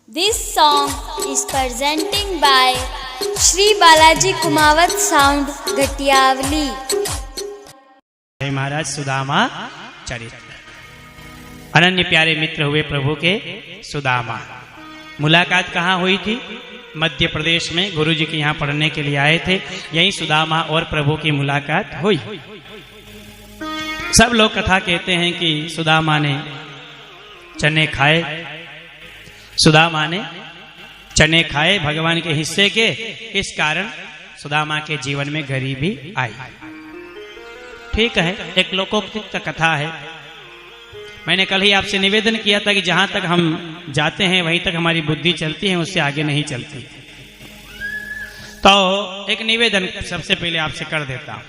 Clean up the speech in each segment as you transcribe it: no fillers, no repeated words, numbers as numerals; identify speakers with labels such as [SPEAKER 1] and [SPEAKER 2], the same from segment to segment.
[SPEAKER 1] This song is presenting by Shri Balaji Kumawat Sound Gatiavali.
[SPEAKER 2] महाराज सुदामा चरित्र। अनन्य प्यारे मित्र हुए प्रभु के सुदामा। मुलाकात कहाँ हुई थी? मध्य प्रदेश में गुरु जी के यहाँ पढ़ने के लिए आए थे। यहीं सुदामा और प्रभु की मुलाकात हुई। सब लोग कथा कहते हैं कि सुदामा ने चने खाए, सुदामा ने चने खाए भगवान के हिस्से के, इस कारण सुदामा के जीवन में गरीबी आई। ठीक है, एक लोकोक्त कथा है। मैंने कल ही आपसे निवेदन किया था कि जहां तक हम जाते हैं वहीं तक हमारी बुद्धि चलती है, उससे आगे नहीं चलती। तो एक निवेदन सबसे पहले आपसे कर देता हूं।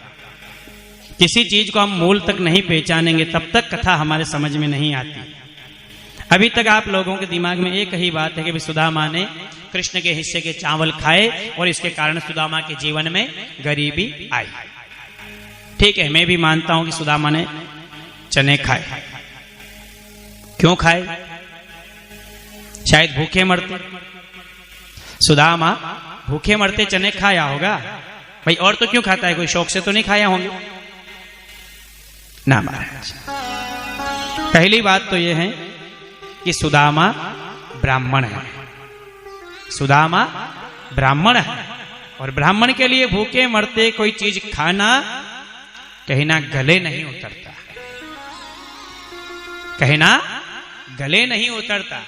[SPEAKER 2] किसी चीज को हम मूल तक नहीं पहचानेंगे तब तक कथा हमारे समझ में नहीं आती। अभी तक आप लोगों के दिमाग में एक ही बात है कि सुदामा ने कृष्ण के हिस्से के चावल खाए और इसके कारण सुदामा के जीवन में गरीबी आई। ठीक है, मैं भी मानता हूं कि सुदामा ने चने खाए। क्यों खाए? शायद भूखे मरते। सुदामा भूखे मरते चने खाया होगा भाई, और तो क्यों खाता है? कोई शौक से तो नहीं खाया होंगे ना महाराज। पहली बात तो यह है कि सुदामा ब्राह्मण है। सुदामा ब्राह्मण है और ब्राह्मण के लिए भूखे मरते कोई चीज खाना कहीं ना गले नहीं उतरता, कहीं ना गले नहीं उतरता।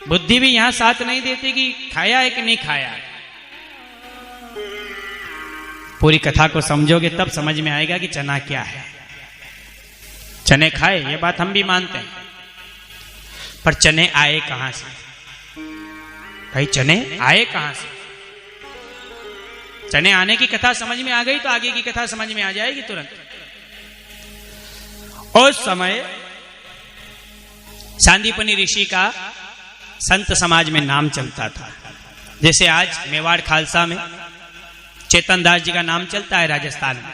[SPEAKER 2] बुद्धि भी यहां साथ नहीं देती कि खाया है कि नहीं खाया। पूरी कथा को समझोगे तब समझ में आएगा कि चना क्या है। चने खाए, ये बात हम भी मानते हैं, पर चने आए कहां से? भाई चने आए कहां से? चने आने की कथा समझ में आ गई तो आगे की कथा समझ में आ जाएगी तुरंत। उस समय सांदीपनी ऋषि का संत समाज में नाम चलता था। जैसे आज मेवाड़ खालसा में चेतन दास जी का नाम चलता है, राजस्थान में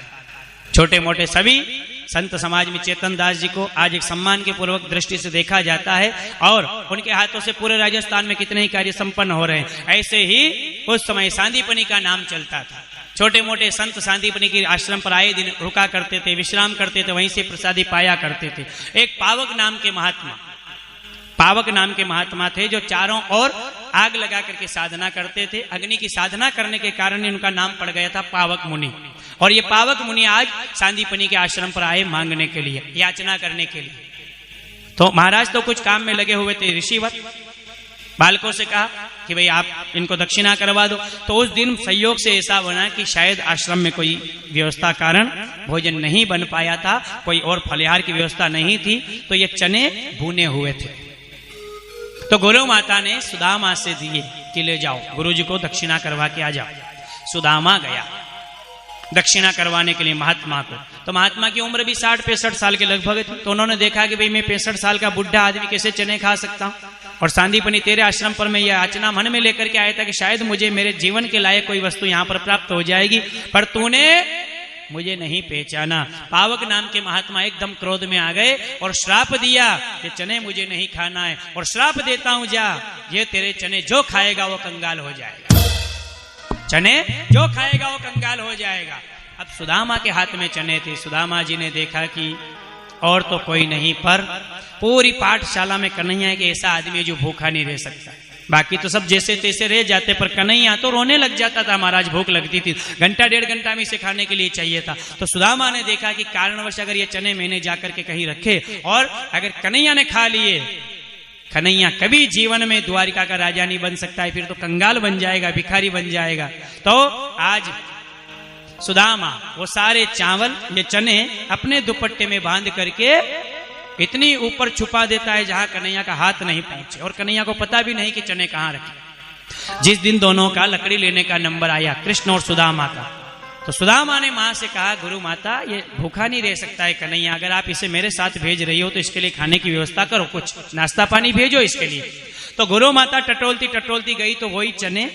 [SPEAKER 2] छोटे मोटे सभी संत समाज में चेतन दास जी को आज एक सम्मान के पूर्वक दृष्टि से देखा जाता है और उनके हाथों से पूरे राजस्थान में कितने ही कार्य संपन्न हो रहे हैं। ऐसे ही उस समय सांदीपनी का नाम चलता था। छोटे मोटे संत सांदीपनी के आश्रम पर आए दिन रुका करते थे, विश्राम करते थे, वहीं से प्रसादी पाया करते थे। एक पावक नाम के महात्मा, पावक नाम के महात्मा थे जो चारों ओर आग लगा करके साधना करते थे। अग्नि की साधना करने के कारण उनका नाम पड़ गया था पावक मुनि। और ये पावक मुनि आज सांदीपनी के आश्रम पर आए मांगने के लिए, याचना करने के लिए। तो महाराज तो कुछ काम में लगे हुए थे। ऋषिवर बालकों से कहा कि भाई आप इनको दक्षिणा करवा दो। तो उस दिन संयोग से ऐसा बना कि शायद आश्रम में कोई व्यवस्था कारण भोजन नहीं बन पाया था, कोई और फलिहार की व्यवस्था नहीं थी, तो ये चने भुने हुए थे। तो गुरु माता ने सुदामा से दिए कि ले जाओ, गुरु जी को दक्षिणा करवा के आ जाओ। सुदामा गया दक्षिणा करवाने के लिए महात्मा को। तो महात्मा की उम्र भी 60-65 साल के लगभग थी। तो उन्होंने देखा कि भाई मैं 65 साल का बुढ़ा आदमी कैसे चने खा सकता हूं। और सांदीपनी तेरे आश्रम पर मैं यह याचना मन में लेकर के आया था कि शायद मुझे मेरे जीवन के लायक कोई वस्तु यहां पर प्राप्त हो जाएगी, पर तूने मुझे नहीं पहचाना। पावक नाम के महात्मा एकदम क्रोध में आ गए और श्राप दिया कि चने मुझे नहीं खाना है, और श्राप देता हूं जा, ये तेरे चने जो खाएगा वो कंगाल हो जाएगा। चने जो खाएगा वो कंगाल हो जाएगा। अब सुदामा के हाथ में चने थे। सुदामा जी ने देखा कि और तो कोई नहीं, पर पूरी पाठशाला में कन्हैया है कि ऐसा आदमी जो भूखा नहीं रह सकता। बाकी तो सब जैसे तैसे रह जाते, पर कन्हैया तो रोने लग जाता था। महाराज भूख लगती थी, घंटा 1.5 घंटा में इसे खाने के लिए चाहिए था। तो सुदामा ने देखा कि कारणवश अगर ये चने मैंने जाकर के कहीं रखे और अगर कन्हैया ने खा लिए, कन्हैया कभी जीवन में द्वारिका का राजा नहीं बन सकता है, फिर तो कंगाल बन जाएगा, भिखारी बन जाएगा। तो आज सुदामा वो सारे चावल, ये चने अपने दुपट्टे में बांध करके इतनी ऊपर छुपा देता है जहां कन्हैया का हाथ नहीं पहुंचे, और कन्हैया को पता भी नहीं कि चने कहां रखे। जिस दिन दोनों का लकड़ी लेने का नंबर आया, कृष्ण और सुदामा का, तो सुदामा ने मां से कहा, गुरु माता ये भूखा नहीं रह सकता है कन्हैया, अगर आप इसे मेरे साथ भेज रही हो तो इसके लिए खाने की व्यवस्था करो, कुछ नाश्ता पानी भेजो इसके लिए। तो गुरु माता टटोलती टटोलती गई तो वही चने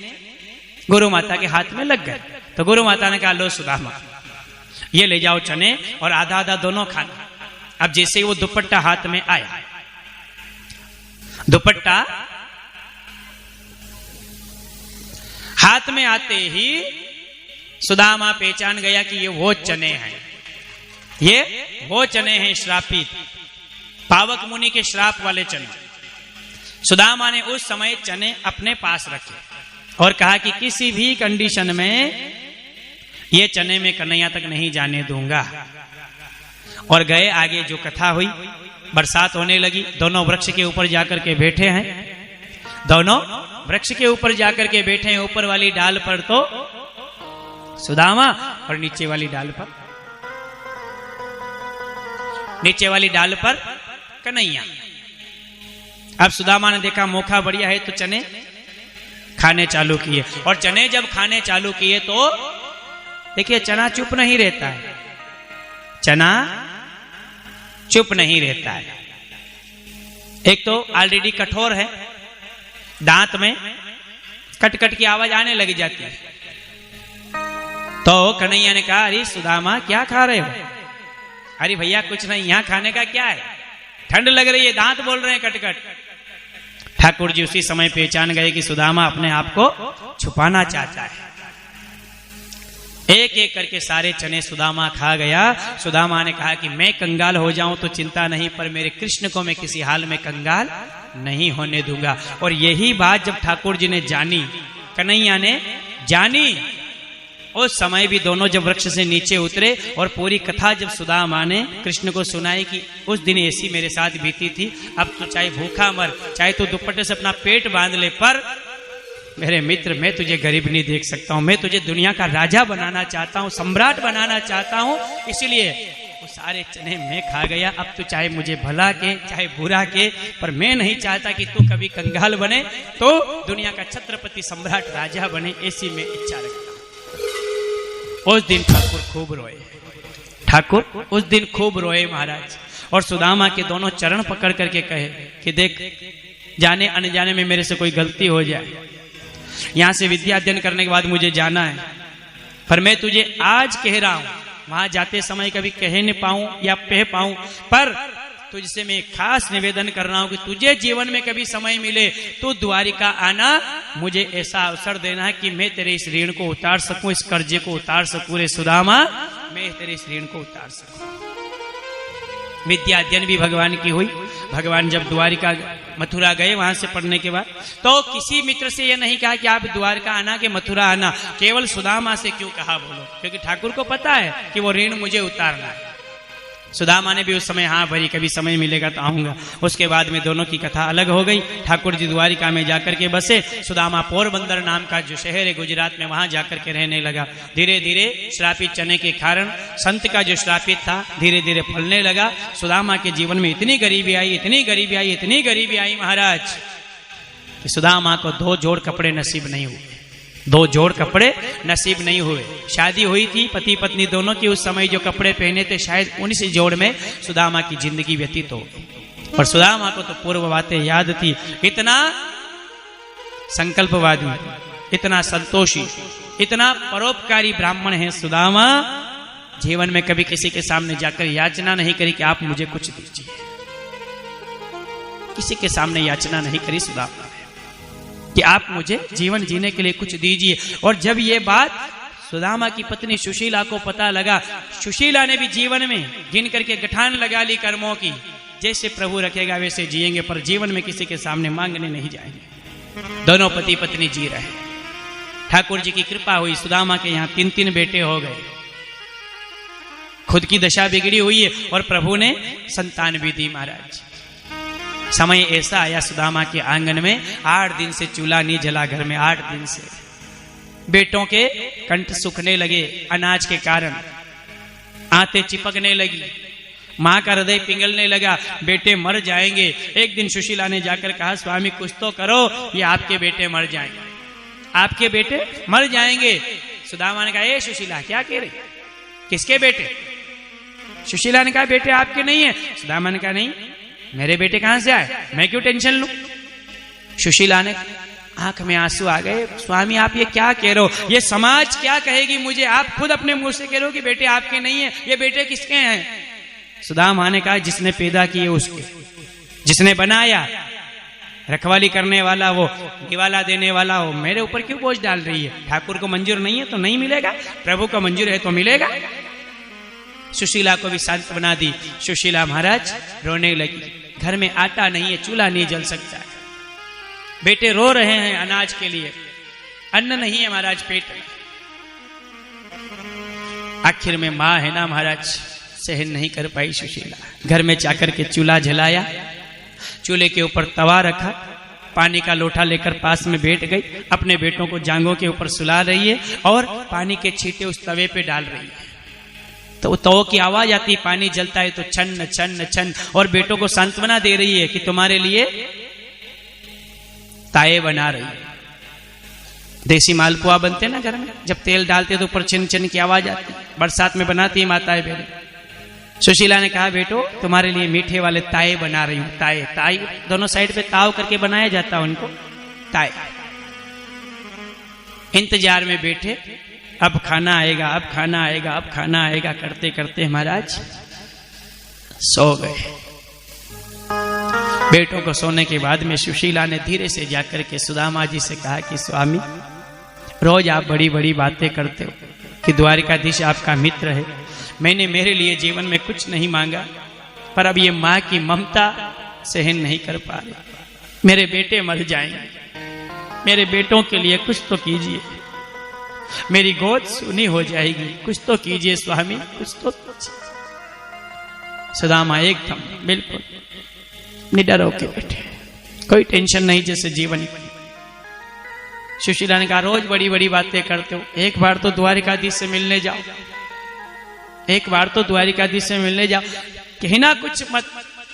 [SPEAKER 2] गुरु माता के हाथ में लग गए। तो गुरु माता ने कहा, लो सुदामा ये ले जाओ चने और आधा आधा दोनों खाना। अब जैसे ही वो दुपट्टा हाथ में आया, दुपट्टा हाथ में आते ही सुदामा पहचान गया कि ये वो चने हैं, ये वो चने हैं श्रापित, पावक मुनि के श्राप वाले चने। सुदामा ने उस समय चने अपने पास रखे और कहा कि किसी भी कंडीशन में ये चने में कन्हैया तक नहीं जाने दूंगा। और गए आगे जो कथा हुई, बरसात होने लगी, दोनों वृक्ष के ऊपर जाकर के बैठे हैं, दोनों वृक्ष के ऊपर जाकर के बैठे हैं। ऊपर वाली डाल पर तो सुदामा और नीचे वाली डाल पर कन्हैया। अब सुदामा ने देखा मौका बढ़िया है तो चने खाने चालू किए। और चने जब खाने चालू किए तो देखिए चना चुप नहीं रहता है, चना चुप नहीं रहता है। एक तो ऑलरेडी कठोर है, दांत में कट कट की आवाज आने लग जाती है। तो कन्हैया ने कहा, अरे सुदामा क्या खा रहे हो? अरे भैया कुछ नहीं, यहां खाने का क्या है, ठंड लग रही है, दांत बोल रहे हैं कट कट। ठाकुर जी उसी समय पहचान गए कि सुदामा अपने आप को छुपाना चाहता है। एक एक करके सारे चने सुदामा खा गया। सुदामा ने कहा कि मैं कंगाल हो जाऊं तो चिंता नहीं, पर मेरे कृष्ण को मैं किसी हाल में कंगाल नहीं होने दूंगा। और यही बात जब ठाकुर जी ने जानी, कन्हैया ने जानी, उस समय भी दोनों जब वृक्ष से नीचे उतरे और पूरी कथा जब सुदामा ने कृष्ण को सुनाई कि उस दिन ऐसी मेरे साथ बीती थी, अब तो चाहे भूखा मर, चाहे तो दुपट्टे से अपना पेट बांध ले, पर मेरे मित्र मैं तुझे गरीब नहीं देख सकता हूं, मैं तुझे दुनिया का राजा बनाना चाहता हूं, सम्राट बनाना चाहता हूं, इसलिए वो सारे चने मैं खा गया। अब तो चाहे मुझे भला के चाहे बुरा के, पर मैं नहीं चाहता कि तू कभी कंगाल बने, तो दुनिया का छत्रपति सम्राट राजा बने, ऐसी मैं इच्छा रखता हूं। उस दिन ठाकुर खूब रोए, ठाकुर उस दिन खूब रोए महाराज। और सुदामा के दोनों चरण पकड़ करके कहे कि देख, जाने अनजाने में मेरे से कोई गलती हो जाए, यहां से विद्या अध्ययन करने के बाद मुझे जाना है, पर मैं तुझे आज कह रहा हूं, वहां जाते समय कभी कह नहीं पाऊं या कह पाऊं, पर तुझसे मैं खास निवेदन कर रहा हूं कि तुझे जीवन में कभी समय मिले तो द्वारिका आना, मुझे ऐसा अवसर देना है कि मैं तेरे इस ऋण को उतार सकूं, इस कर्जे को उतार सकूं। रे सुदामा, मैं तेरे इस ऋण को उतार सकूं। विद्या अध्ययन भी भगवान की हुई। भगवान जब द्वारिका मथुरा गए, वहां से पढ़ने के बाद तो किसी मित्र से यह नहीं कहा कि आप द्वारका आना कि मथुरा आना, केवल सुदामा से क्यों कहा बोलो, क्योंकि ठाकुर को पता है कि वो ऋण मुझे उतारना है। सुदामा ने भी उस समय हाँ भरी, कभी समय मिलेगा तो आऊंगा। उसके बाद में दोनों की कथा अलग हो गई। ठाकुर जी द्वारिका में जाकर के बसे। सुदामा पोरबंदर नाम का जो शहर है गुजरात में, वहां जाकर के रहने लगा। धीरे धीरे श्रापित चने के कारण संत का जो श्रापित था धीरे धीरे फलने लगा। सुदामा के जीवन में इतनी गरीबी आई, इतनी गरीबी आई, इतनी गरीबी आई महाराज कि सुदामा को 2 जोड़ कपड़े नसीब नहीं हुए, 2 जोड़ कपड़े नसीब नहीं हुए। शादी हुई थी पति पत्नी दोनों की, उस समय जो कपड़े पहने थे शायद 19 जोड़ में सुदामा की जिंदगी व्यतीत हो गई। पर सुदामा को तो पूर्व बातें याद थी। इतना संकल्पवादी, इतना संतोषी, इतना परोपकारी ब्राह्मण है सुदामा, जीवन में कभी किसी के सामने जाकर याचना नहीं करी कि आप मुझे कुछ दीजिए। किसी के सामने याचना नहीं करी सुदामा कि आप मुझे जीवन जीने के लिए कुछ दीजिए। और जब ये बात सुदामा की पत्नी सुशीला को पता लगा, सुशीला ने भी जीवन में गिन करके गठान लगा ली कर्मों की, जैसे प्रभु रखेगा वैसे जिएंगे, पर जीवन में किसी के सामने मांगने नहीं जाएंगे। दोनों पति पत्नी जी रहे। ठाकुर जी की कृपा हुई, सुदामा के यहाँ 3 बेटे हो गए। खुद की दशा बिगड़ी हुई है और प्रभु ने संतान भी दी महाराज। समय ऐसा आया सुदामा के आंगन में 8 दिन से चूल्हा नहीं जला घर में। 8 दिन से बेटों के कंठ सूखने लगे अनाज के कारण, आंतें चिपकने लगी, मां का हृदय पिघलने लगा, बेटे मर जाएंगे। एक दिन सुशीला ने जाकर कहा, स्वामी कुछ तो करो, ये आपके बेटे मर जाएंगे, आपके बेटे मर जाएंगे। सुदामा ने कहा, ए सुशीला क्या कह रही, किसके बेटे? सुशीला ने कहा, बेटे आपके नहीं है। सुदामा ने कहा, नहीं मेरे बेटे कहां से आए, मैं क्यों टेंशन लूं। सुशीला ने आंख में आंसू आ गए, स्वामी आप ये क्या कह रहे हो, ये समाज क्या कहेगी मुझे, आप खुद अपने मुंह से कह रहे हो कि बेटे आपके नहीं है, ये बेटे किसके हैं। सुदामा ने कहा, जिसने पैदा किए उसके, जिसने बनाया रखवाली करने वाला, वो निवाला देने वाला, वो मेरे ऊपर क्यों बोझ डाल रही है? ठाकुर को मंजूर नहीं है तो नहीं मिलेगा, प्रभु को मंजूर है तो मिलेगा। सुशीला को भी शांत बना दी। सुशीला महाराज रोने लगी। घर में आटा नहीं है, चूल्हा नहीं जल सकता, बेटे रो रहे हैं अनाज के लिए, अन्न नहीं है महाराज पेट में। आखिर में माँ है ना महाराज, सहन नहीं कर पाई सुशीला। घर में जाकर के चूल्हा जलाया, चूल्हे के ऊपर तवा रखा, पानी का लोटा लेकर पास में बैठ गई, अपने बेटों को जांघों के ऊपर सुला रही है और पानी के छींटे उस तवे पे डाल रही है। तो तवो की आवाज आती है, पानी जलता है तो छन छन छन, और बेटों को सांत्वना दे रही है कि तुम्हारे लिए ताये बना रही है। देसी मालपुआ बनते ना घर में, जब तेल डालते तो ऊपर छिन छिन की आवाज आती, बरसात में बनाती है माताएं बहनें। सुशीला ने कहा बेटो तुम्हारे लिए मीठे वाले ताये बना रही हूं। ताये ताये दोनों साइड पे ताव करके बनाया जाता है उनको, ताये। इंतजार में बैठे, अब खाना आएगा, अब खाना आएगा, अब खाना आएगा करते करते महाराज सो गए। बेटों को सोने के बाद में सुशीला ने धीरे से जाकर के सुदामा जी से कहा कि स्वामी रोज आप बड़ी बड़ी बातें करते हो कि द्वारिकाधीश आपका मित्र है, मैंने मेरे लिए जीवन में कुछ नहीं मांगा, पर अब ये माँ की ममता सहन नहीं कर पा रही, मेरे बेटे मर जाएंगे, मेरे बेटों के लिए कुछ तो कीजिए, मेरी गोद सुनी हो जाएगी, कुछ तो कीजिए स्वामी, कुछ तो कीजिए। सुदामा एकदम बिल्कुल निडर होके बैठे, कोई टेंशन नहीं जैसे जीवन। सुशीला ने कहा रोज बड़ी बड़ी बातें करते हो, एक बार तो द्वारिकाधीश से मिलने जाओ, एक बार तो द्वारिकाधीश से मिलने जाओ, कहना कुछ मत,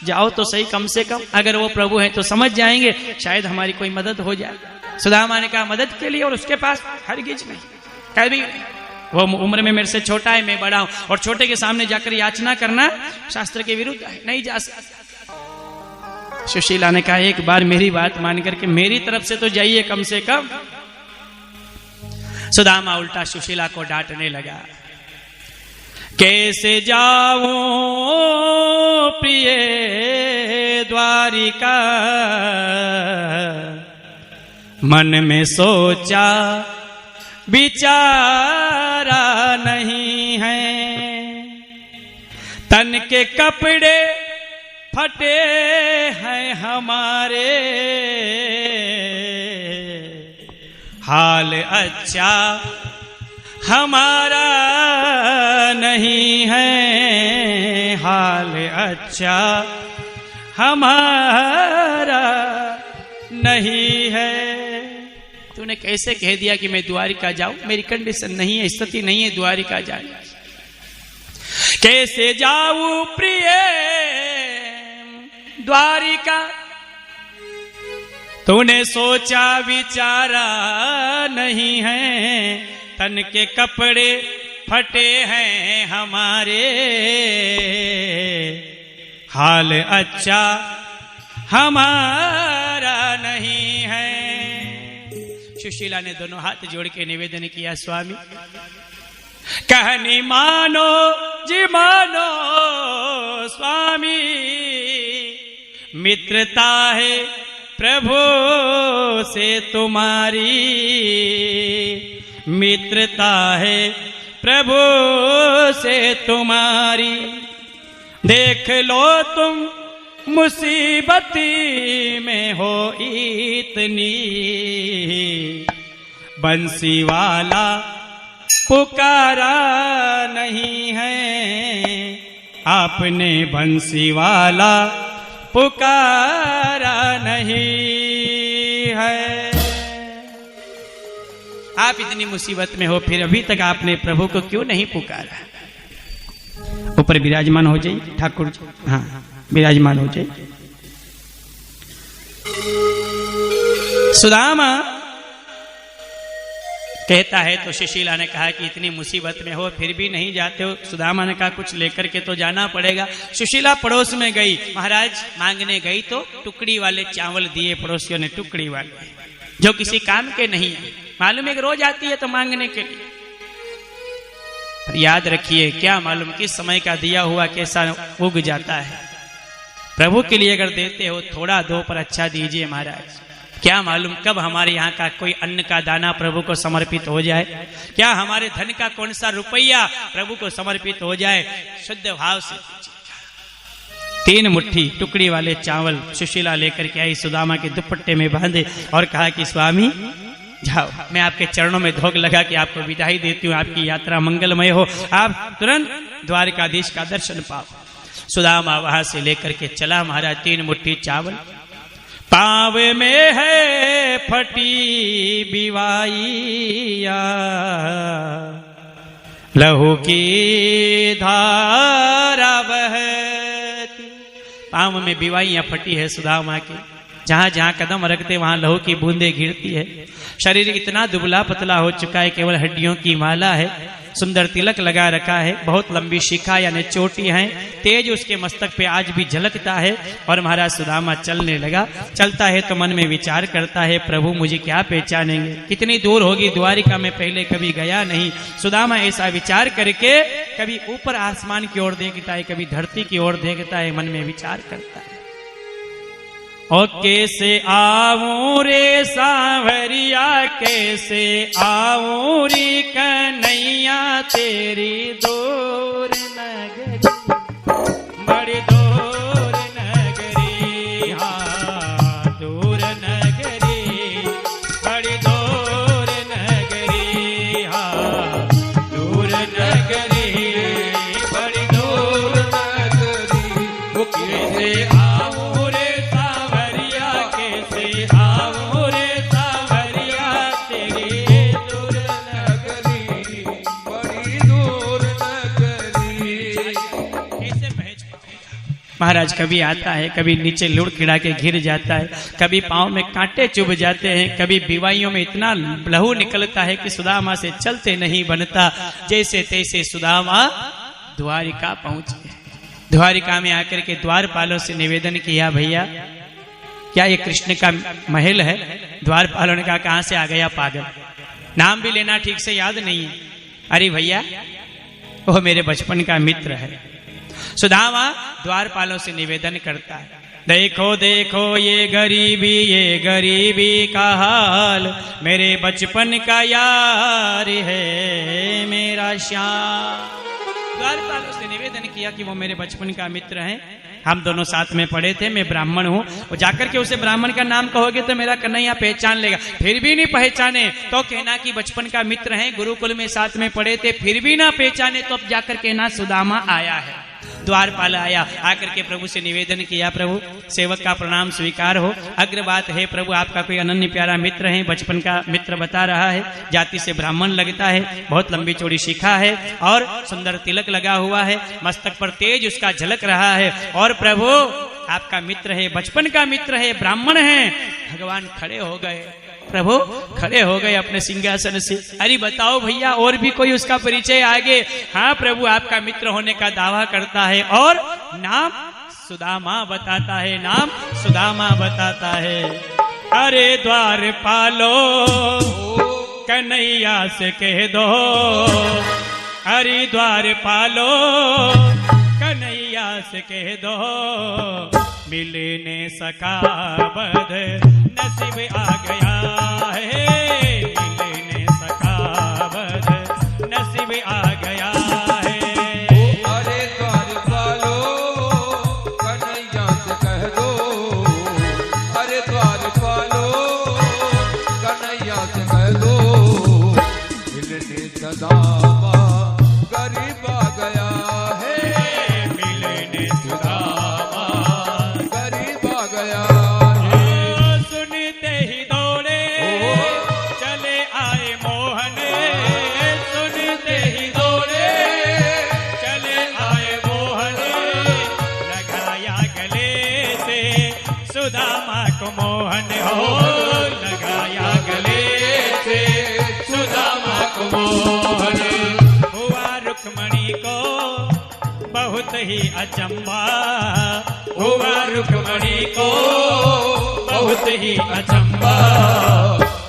[SPEAKER 2] जाओ तो सही कम से कम, अगर वो प्रभु हैं तो समझ जाएंगे, शायद हमारी कोई मदद हो जाए। सुदामा ने कहा मदद के लिए और उसके पास हरगिज नहीं, कभी वो उम्र में मेरे से छोटा है, मैं बड़ा हूं, और छोटे के सामने जाकर याचना करना शास्त्र के विरुद्ध है, नहीं जा सकता। सुशीला ने कहा एक बार मेरी बात मान करके मेरी तरफ से तो जाइए कम से कम। सुदामा उल्टा सुशीला को डांटने लगा, कैसे जाऊं प्रिय द्वारिका, मन में सोचा विचारा नहीं है, तन के कपड़े फटे हैं हमारे, हाल अच्छा हमारा नहीं है, हाल अच्छा हमारा नहीं है। तूने कैसे कह दिया कि मैं द्वारिका जाऊं, मेरी कंडीशन नहीं है, स्थिति नहीं है द्वारिका जाने। कैसे जाऊं प्रिय द्वारिका, तूने सोचा विचारा नहीं है, तन के कपड़े फटे हैं हमारे, हाल अच्छा हमारा नहीं है। सुशीला ने दोनों हाथ जोड़ के निवेदन किया स्वामी कहनी मानो जी मानो स्वामी, मित्रता है प्रभु से तुम्हारी, मित्रता है प्रभु से तुम्हारी, देख लो तुम मुसीबती में हो इतनी, बंसी वाला पुकारा नहीं है, आपने बंसी वाला पुकारा नहीं है। आप इतनी मुसीबत में हो फिर अभी तक आपने प्रभु को क्यों नहीं पुकारा? ऊपर विराजमान हो जाइए ठाकुर जी, हाँ विराजमान हो जाइए। सुदामा कहता है तो सुशीला ने कहा कि इतनी मुसीबत में हो फिर भी नहीं जाते हो। सुदामा ने कहा कुछ लेकर के तो जाना पड़ेगा। सुशीला पड़ोस में गई, महाराज मांगने गई तो टुकड़ी वाले चावल दिए पड़ोसियों ने, टुकड़ी वाले जो किसी काम के नहीं है, मालूम है कि रोज आती है तो मांगने के लिए, पर याद रखिए क्या मालूम किस समय का दिया हुआ कैसा उग जाता है। प्रभु के लिए अगर देते हो थोड़ा दो पर अच्छा दीजिए महाराज। क्या मालूम कब हमारे यहाँ का कोई अन्न का दाना प्रभु को समर्पित हो जाए, क्या हमारे धन का कौन सा रुपया प्रभु को समर्पित हो जाए। शुद्ध भाव से 3 मुट्ठी टुकड़ी वाले चावल सुशीला लेकर के आई, सुदामा के दुपट्टे में बांधे और कहा कि स्वामी जाओ, मैं आपके चरणों में धोख लगा के आपको विदाई देती हूँ, आपकी यात्रा मंगलमय हो, आप तुरंत द्वारकाधीश का दर्शन पाओ। सुदामा वहां से लेकर के चला महाराज 3 मुट्ठी चावल। पाव में है फटी बिवाइया, लहू की धारा बहती। पाव में बिवाइयां फटी है सुदामा की, जहां जहां कदम रखते वहां लहू की बूंदे गिरती है। शरीर इतना दुबला पतला हो चुका है, केवल हड्डियों की माला है। सुंदर तिलक लगा रखा है, बहुत लंबी शिखा यानी चोटी है, तेज उसके मस्तक पे आज भी झलकता है। और महाराज सुदामा चलने लगा। चलता है तो मन में विचार करता है, प्रभु मुझे क्या पहचानेंगे, कितनी दूर होगी द्वारिका में, पहले कभी गया नहीं। सुदामा ऐसा विचार करके कभी ऊपर आसमान की ओर देखता है, कभी धरती की ओर देखता है, मन में विचार करता है, ओ कैसे आऊं रे सांवरिया, कैसे आऊं रे कन्हैया, तेरी दूर नगरी, बड़ी दूर नगरी, हाँ दूर नगरी, बड़ी दूर नगरी, हाँ दूर नगरी, बड़ी दूर नगरी, वो कैसे आऊं रे महाराज। कभी आता है, कभी नीचे लुढ़ खिड़ा के गिर जाता है, कभी पांव में कांटे चुभ जाते हैं, कभी बिवाइयों में इतना लहू निकलता है कि सुदामा से चलते नहीं बनता। जैसे तैसे सुदामा द्वारिका पहुंचे। द्वारिका में आकर के द्वारपालों से निवेदन किया, भैया क्या ये कृष्ण का महल है? द्वारपालों ने कहा कहां से आ गया पागल, नाम भी लेना ठीक से याद नहीं है। अरे भैया वो मेरे बचपन का मित्र है। सुदामा द्वारपालों से निवेदन करता है, देखो देखो ये गरीबी का हाल, मेरे बचपन का यार है मेरा श्याम। द्वारपालों से निवेदन किया कि वो मेरे बचपन का मित्र हैं, हम दोनों साथ में पढ़े थे, मैं ब्राह्मण हूँ। वो जाकर के उसे ब्राह्मण का नाम कहोगे तो मेरा कन्हैया पहचान लेगा, फिर भी नहीं पहचाने तो कहना कि बचपन का मित्र हैं, गुरुकुल में साथ में पढ़े थे, फिर भी ना पहचाने तो अब जाकर कहना सुदामा आया है। द्वारपाल आया, आकर के प्रभु से निवेदन किया, प्रभु सेवक का प्रणाम स्वीकार हो। अग्र बात है प्रभु, आपका कोई अनन्य प्यारा मित्र है, बचपन का मित्र बता रहा है, जाति से ब्राह्मण लगता है, बहुत लंबी चौड़ी शिखा है और सुंदर तिलक लगा हुआ है, मस्तक पर तेज उसका झलक रहा है। और प्रभु आपका मित्र है, बचपन का मित्र है, ब्राह्मण है। भगवान खड़े हो गए, प्रभु खड़े हो गए अपने सिंहासन से। अरे बताओ भैया और भी कोई उसका परिचय आगे? हाँ प्रभु आपका मित्र होने का दावा करता है और नाम सुदामा बताता है, नाम सुदामा बताता है। अरे द्वारपालो कन्हैया से कह दो, अरे द्वारपालो कन्हैया से कह दो, मिलने सका बद नसीब आ गया है, मिलने सका बद नसीब आ गया है।
[SPEAKER 3] अरे द्वारपालो कन्हैया से कह दो, अरे द्वारपालो कन्हैया से कह दो, मिलने सदामा गरीब आ गया है,
[SPEAKER 2] मिलने सुदामा
[SPEAKER 3] गरीब आ गया।
[SPEAKER 2] सुनते ही दौड़े चले आए मोहन, सुनते ही दौड़े चले आए मोहन, लगाया गले से सुदामा को मोहन हो, लगाया गले से सुदामा को मोहन। हुआ रुक्मणी को बहुत ही अचंभा, हुआ रुक्मणी को बहुत ही अचंभा,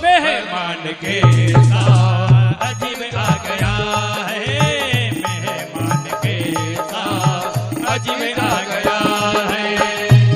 [SPEAKER 2] मेहमान के साथ अजीब आ गया है, मेहमान के साथ अजीब आ गया है।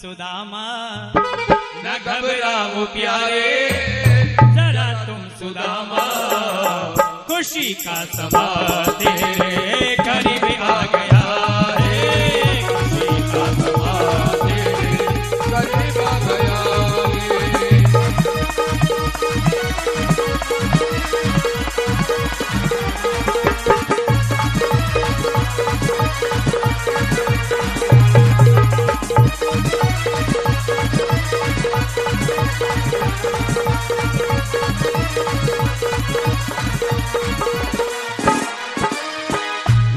[SPEAKER 2] सुदामा,
[SPEAKER 3] न घबराओ प्यारे,
[SPEAKER 2] जरा तुम सुदामा, खुशी का समा तेरे करीब आ गया है, खुशी का समा
[SPEAKER 3] तेरे करीब आ गया रे।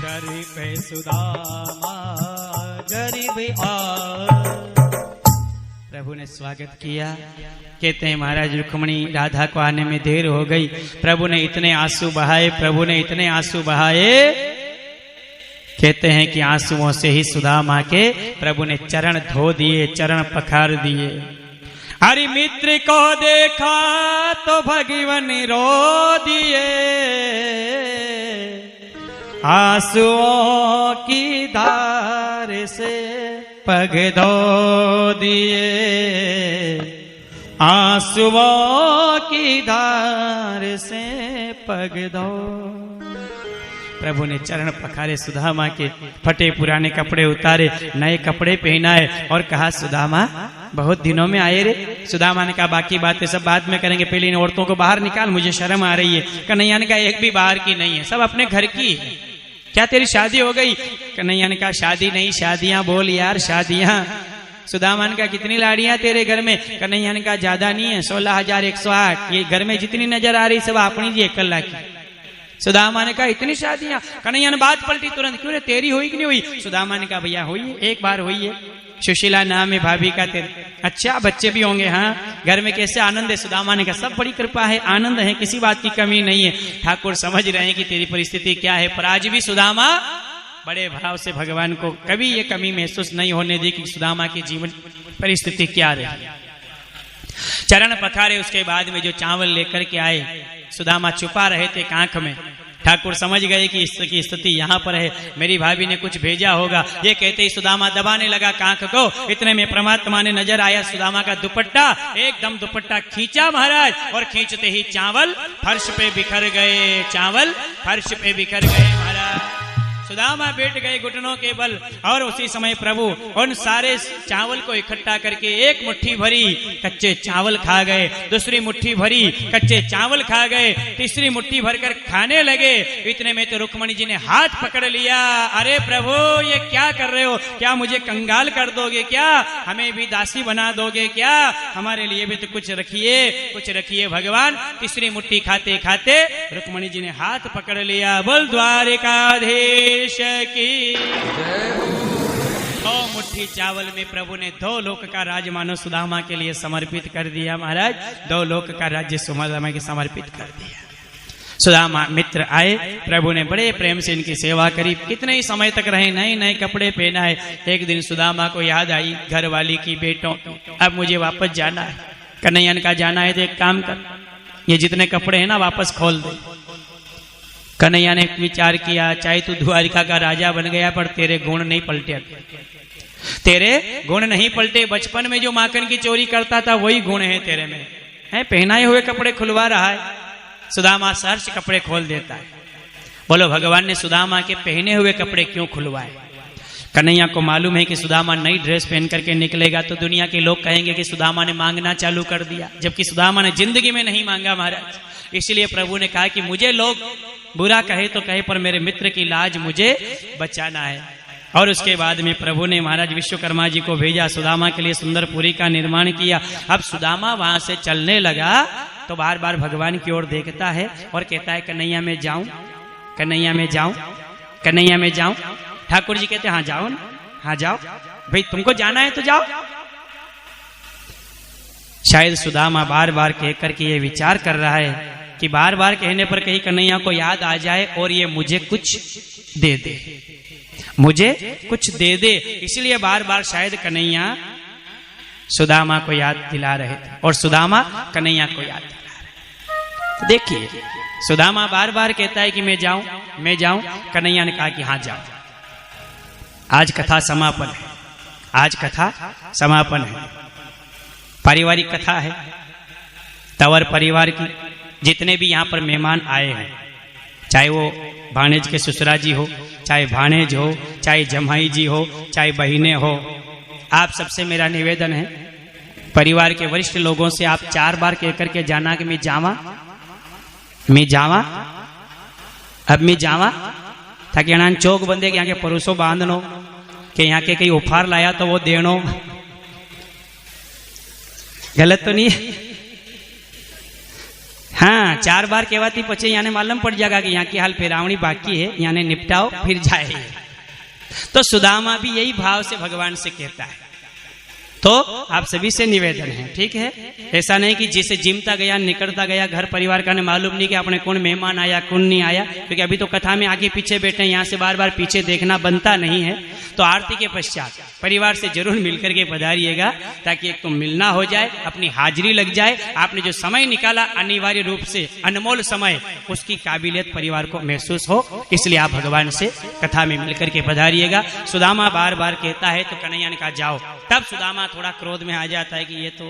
[SPEAKER 2] गरीब सुदामा गरीब आ। प्रभु ने स्वागत किया। कहते हैं महाराज रुक्मणी राधा को आने में देर हो गई। प्रभु ने इतने आंसू बहाए, प्रभु ने इतने आंसू बहाए, कहते हैं कि आंसुओं से ही सुदामा के प्रभु ने चरण धो दिए, चरण पखार दिए। हरि मित्र को देखा तो भगवन रो दिए, आंसुओं की धार से पग धो दिए, आंसुओं की धार से पग धो। प्रभु ने चरण पखारे सुदामा के, फटे पुराने कपड़े उतारे, नए कपड़े पहनाए और कहा सुदामा बहुत दिनों में आए रे। सुदामा ने कहा बाकी बातें सब बाद में करेंगे, पहले इन औरतों को बाहर निकाल, मुझे शर्म आ रही है। कन्हैया ने कहा एक भी बाहर की नहीं है, सब अपने घर की है। क्या तेरी शादी हो गई? कन्हैया ने कहा शादी नहीं, शादियां बोल यार, शादियां। सुदामा ने कहा कितनी लाड़ियां तेरे घर में? कन्हैया ने कहा ज्यादा नहीं है, 16,108। ये घर में जितनी नजर आ रही सब अपनी जी 1 लाख की। सुदामा ने कहा इतनी शादियां? कन्हैया ने बात पलटी तुरंत, क्यों रे तेरी हुई कि नहीं हुई? सुदामा ने कहा भैया हुई है, एक बार हुई है, सुशीला नाम है भाभी का तेरे। अच्छा बच्चे भी होंगे? हाँ। घर में कैसे आनंद है? सुदामा ने कहा सब बड़ी कृपा है, आनंद है, किसी बात की कमी नहीं है। ठाकुर समझ रहे हैं कि तेरी परिस्थिति क्या है, पर आज भी सुदामा बड़े भाव से भगवान को कभी ये कमी महसूस नहीं होने दी कि सुदामा की जीवन परिस्थिति क्या रही। चरण पखारे, उसके बाद में जो चावल लेकर के आए, सुदामा छुपा रहे थे कांख में। ठाकुर समझ गए कि इसकी स्थिति यहाँ पर है, मेरी भाभी ने कुछ भेजा होगा। ये कहते ही सुदामा दबाने लगा कांख को। इतने में परमात्मा ने नजर आया, सुदामा का दुपट्टा, एकदम दुपट्टा खींचा महाराज, और खींचते ही चावल फर्श पे बिखर गए, चावल फर्श पे बिखर गए महाराज। सुदामा बैठ गए घुटनों के बल, और उसी समय प्रभु उन सारे चावल को इकट्ठा करके एक मुट्ठी भरी कच्चे चावल खा गए, दूसरी मुट्ठी भरी कच्चे चावल खा गए, तीसरी मुट्ठी भरकर खाने लगे। इतने में तो रुक्मणी जी ने हाथ पकड़ लिया, अरे प्रभु ये क्या कर रहे हो? क्या मुझे कंगाल कर दोगे क्या? हमें भी दासी बना दोगे क्या? हमारे लिए भी तो कुछ रखिए, कुछ रखिए भगवान। तीसरी मुट्ठी खाते खाते रुक्मणी जी ने हाथ पकड़ लिया। बोल द्वारिकाधीश की 2 मुट्ठी चावल में प्रभु ने 2 लोक का राज मानो सुदामा के लिए समर्पित कर दिया महाराज। 2 लोक का राज्य सुदामा के समर्पित कर दिया। सुदामा मित्र आए, प्रभु ने बड़े प्रेम से इनकी सेवा करी। कितने ही समय तक रहे, नए नए कपड़े पहनाए। एक दिन सुदामा को याद आई घर वाली की, बेटों अब मुझे वापस जाना है। कन्हैया ने कहा जाना है तो एक काम कर, ये जितने कपड़े हैं ना वापस खोल दे। कन्हैया ने विचार किया, चाहे तू द्वारिका का राजा बन गया पर तेरे गुण नहीं पलटे, तेरे गुण नहीं पलटे। बचपन में जो माखन की चोरी करता था वही गुण है तेरे में, है पहनाए हुए कपड़े खुलवा रहा है। सुदामा सहर्ष कपड़े खोल देता है। बोलो भगवान ने सुदामा के पहने हुए कपड़े क्यों खुलवाए? कन्हैया को मालूम है कि सुदामा नई ड्रेस पहन करके निकलेगा तो दुनिया के लोग कहेंगे कि सुदामा ने मांगना चालू कर दिया, जबकि सुदामा ने जिंदगी में नहीं मांगा महाराज। इसलिए प्रभु ने कहा कि मुझे लोग बुरा कहे तो कहे, पर मेरे मित्र की लाज मुझे बचाना है। और उसके बाद में प्रभु ने महाराज विश्वकर्मा जी को भेजा, सुदामा के लिए सुंदरपुरी का निर्माण किया। अब सुदामा वहां से चलने लगा तो बार बार भगवान की ओर देखता है और कहता है कन्हैया में जाऊं, कन्हैया में जाऊं, कन्हैया में जाऊं। ठाकुर जी कहते हैं हाँ जाओ ना, हाँ जाओ भाई, तुमको जाना है तो जाओ। शायद सुदामा बार बार कहकर के ये विचार कर रहा है कि बार बार कहने पर कहीं कन्हैया को याद आ जाए और ये मुझे कुछ दे दे, मुझे कुछ दे दे। इसलिए बार बार शायद कन्हैया सुदामा को याद दिला रहे थे और सुदामा कन्हैया को याद दिला रहे। तो देखिए सुदामा बार बार कहता है कि मैं जाऊं, मैं जाऊं। कन्हैया ने कहा कि हाँ जाओ। आज कथा समापन है, आज कथा समापन है। पारिवारिक कथा है तंवर परिवार की। जितने भी यहाँ पर मेहमान आए हैं, चाहे वो भाणेज के ससुरा जी हो, चाहे भाणेज हो, चाहे जमाई जी हो, चाहे बहिने हो, आप सबसे मेरा निवेदन है, परिवार के वरिष्ठ लोगों से आप 4 बार कह करके जाना कि मैं जावा, अब मैं जावा, ताकि यहाँ चौक बंदे के यहाँ के परोसो बांधनो कि यहाँ के कहीं उपहार लाया तो वो देनो। गलत तो नहीं है? हाँ, 4 बार कहवाती पचे यहाँ मालूम पड़ जाएगा कि यहाँ की हाल फेरावनी बाकी है, यहाँ ने निपटाओ फिर जाए। तो सुदामा भी यही भाव से भगवान से कहता है। तो आप सभी से निवेदन है, ठीक है, ऐसा नहीं कि जिसे जिमता गया निकलता गया घर परिवार का ने मालूम नहीं कि अपने कौन मेहमान आया कौन नहीं आया, क्योंकि अभी तो कथा में आगे पीछे बैठे, यहाँ से बार बार पीछे देखना बनता नहीं है। तो आरती के पश्चात परिवार से जरूर मिलकर के पधारिएगा, ताकि एक तो मिलना हो जाए, अपनी हाजिरी लग जाए। आपने जो समय निकाला अनिवार्य रूप से अनमोल समय, उसकी काबिलियत परिवार को महसूस हो, इसलिए आप भगवान से कथा में मिलकर के पधारिएगा। सुदामा बार बार कहता है तो कन्हैया ने कहा जाओ। तब सुदामा थोड़ा क्रोध में आ जाता है कि ये तो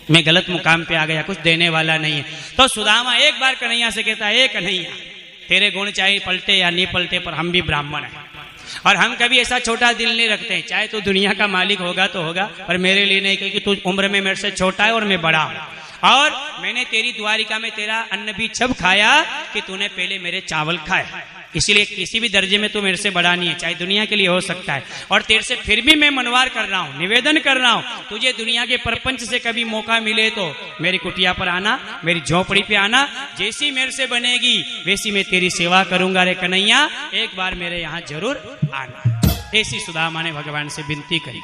[SPEAKER 2] मैं गलत मुकाम पे आ गया, कुछ देने वाला नहीं है। तो सुदामा एक बार कन्हैया से कहता है, कन्हैया तेरे गुण चाहे पलटे या नहीं पलटे, पर हम भी ब्राह्मण हैं और हम कभी ऐसा छोटा दिल नहीं रखते हैं। चाहे तू दुनिया का मालिक होगा तो होगा, पर मेरे लिए नहीं, क्योंकि तू उम्र में मेरे से छोटा है और मैं बड़ा हूं। और मैंने तेरी द्वारिका में तेरा अन्न भी जब खाया कि तूने पहले मेरे चावल खाए, इसलिए किसी भी दर्जे में तू मेरे से बड़ा नहीं है, चाहे दुनिया के लिए हो सकता है। और तेरे से फिर भी मैं मनवार कर रहा हूं, निवेदन कर रहा हूं, तुझे दुनिया के प्रपंच से कभी मौका मिले तो मेरी कुटिया पर आना, मेरी झोपड़ी पे आना, जैसी मेरे से बनेगी वैसी मैं तेरी सेवा करूंगा रे कन्हैया, एक बार मेरे यहाँ जरूर आना। ऐसी सुदामा ने भगवान से विनती करी।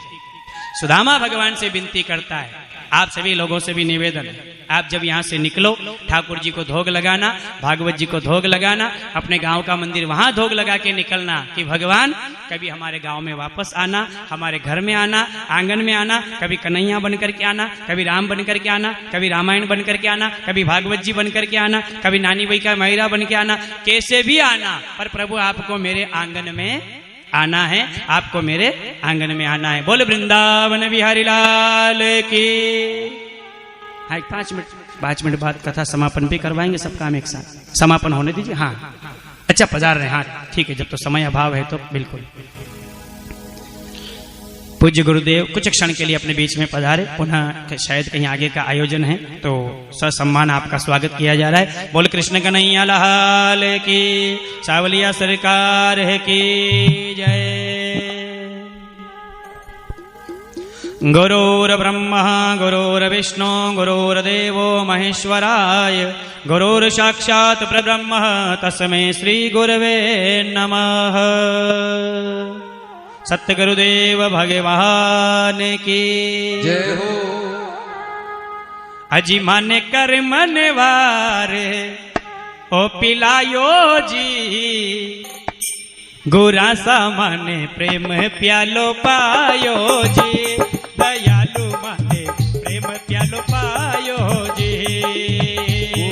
[SPEAKER 2] सुदामा भगवान से विनती करता है। आप सभी लोगों से भी निवेदन है, आप जब यहाँ से निकलो ठाकुर जी को धोग लगाना, भागवत जी को धोग लगाना, अपने गांव का मंदिर वहां धोग लगा के निकलना कि भगवान कभी हमारे गांव में वापस आना, हमारे घर में आना, आंगन में आना, कभी कन्हैया बन करके आना, कभी राम बन करके आना, कभी रामायण बन करके आना, कभी भागवत जी बन करके आना, कभी नानी बाई का महिरा बन के आना, कैसे भी आना, पर प्रभु आपको मेरे आंगन में आना है, आपको मेरे आंगन में आना है। बोल वृंदावन बिहारी लाल की। हाँ, 5 मिनट बाद कथा समापन भी करवाएंगे, सब काम एक साथ समापन होने दीजिए। हाँ अच्छा, पधार रहे। हाँ ठीक है, जब तो समय अभाव है तो बिल्कुल। पूज्य गुरुदेव कुछ क्षण के लिए अपने बीच में पधारे, पुनः शायद कहीं आगे का आयोजन है तो ससम्मान आपका स्वागत किया जा रहा है। बोल कृष्ण कन्हैया लाल की, सावलिया सरकार है की जय। गुरुर ब्रह्मा गुरुर्विष्णु गुरुर्देवो महेश्वराय, गुरुर साक्षात् परब्रह्म तस्मै श्री गुरवे नमः। सत्य गुरुदेव भगवान की
[SPEAKER 3] जय हो।
[SPEAKER 2] अजी मन कर मनवार ओ पिलायो जी, गुरा सामाने प्रेम प्यालो पायो जी, दयालु माने प्रेम प्यालो पायो जी।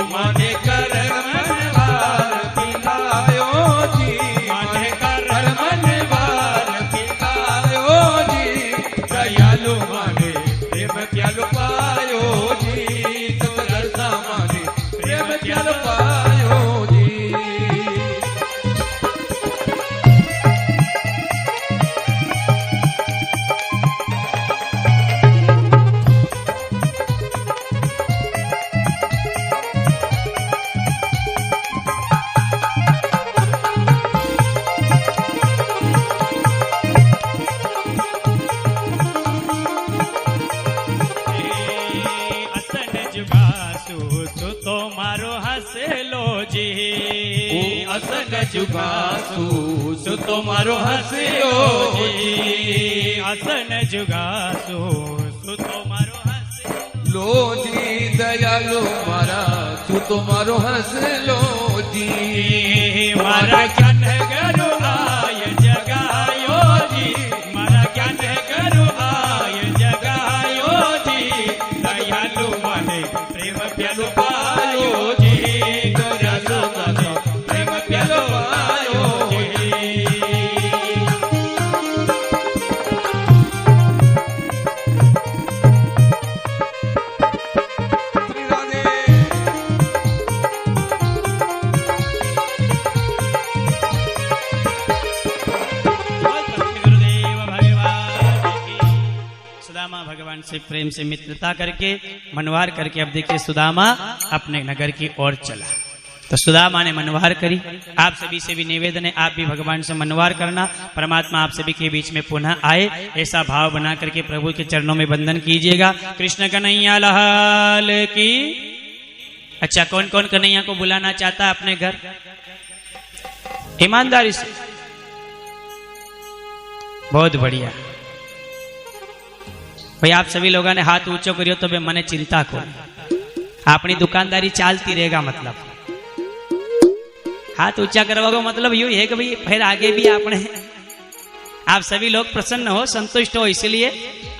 [SPEAKER 3] मन कर मनवार पिलायो जी, मन कर मनवार पिलायो जी, दयालु माने प्रेम प्यालो पायो जी, तुम रसा माने प्रेम प्यालो पायो जी। असन जुगासू सु तुम्हारो हंसलो जी, असन जुगासू सु तुम्हारो हंसलो जी, दयालु मारा सु तुम्हारो हंसलो जी। मारा ज्ञान करो आय जगायो जी, मारा ज्ञान करो आय जगायो जी, दयालु माने प्रेम प्यालो पायो जी, दयालु माने प्रेम प्यालो पायो जी।
[SPEAKER 2] से प्रेम से मित्रता करके मनवार करके अब देखिए सुदामा अपने नगर की ओर चला। तो सुदामा ने मनवार करी। आप सभी से भी निवेदन है, आप भी भगवान से मनवार करना। परमात्मा आप सभी के बीच में पुनः आए, ऐसा भाव बना करके प्रभु के चरणों में बंधन कीजिएगा। कृष्ण कन्हैया लाल की। अच्छा, कौन कौन कन्हैया को बुलाना चाहता है अपने घर? ईमानदारी से। बहुत बढ़िया भाई, आप सभी लोगों ने हाथ ऊंचो करियो तो मने चिंता को अपनी दुकानदारी चालती रहेगा। मतलब हाथ ऊंचा करवाओ मतलब यू है कि भाई फिर आगे भी आपने आप सभी लोग प्रसन्न हो, संतुष्ट हो, इसलिए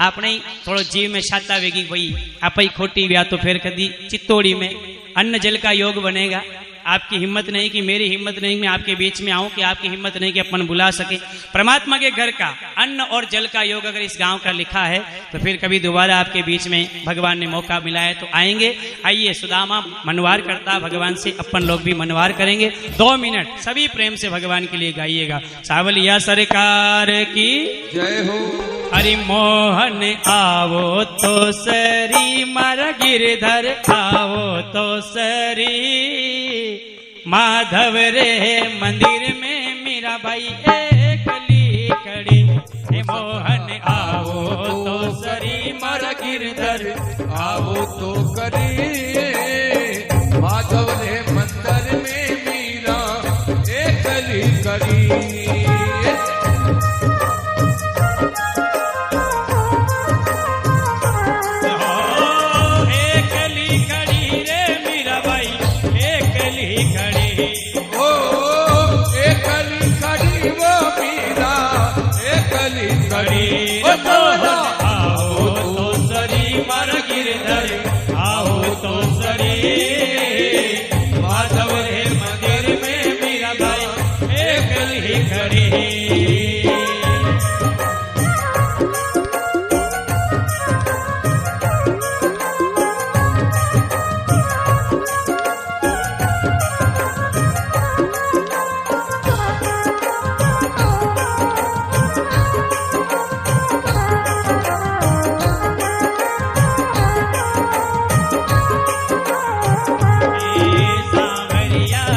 [SPEAKER 2] आपने थोड़ा जीव में छाता वेगी भाई आप ही खोटी व्या तो फिर कभी चित्तौड़ी में अन्न जल का योग बनेगा। आपकी हिम्मत नहीं कि मेरी हिम्मत नहीं मैं आपके बीच में आऊं, कि आपकी हिम्मत नहीं कि अपन बुला सके। परमात्मा के घर का अन्न और जल का योग अगर इस गांव का लिखा है तो फिर कभी दोबारा आपके बीच में भगवान ने मौका मिला है तो आएंगे। आइए, सुदामा मनवार करता भगवान से, अपन लोग भी मनवार करेंगे। 2 मिनट सभी प्रेम से भगवान के लिए गाइएगा। सावलिया सरकार की
[SPEAKER 3] जय हो।
[SPEAKER 2] हरि मोहन आवो तो सरी, मर गिरधर आवो तो सरी, माधव रे मंदिर में मीरा भाई एकली कड़ी। हे मोहन आवो तो सरी,
[SPEAKER 3] मर गिरधर आवो तो करी, माधव रे मंदिर में मीरा एकली करी।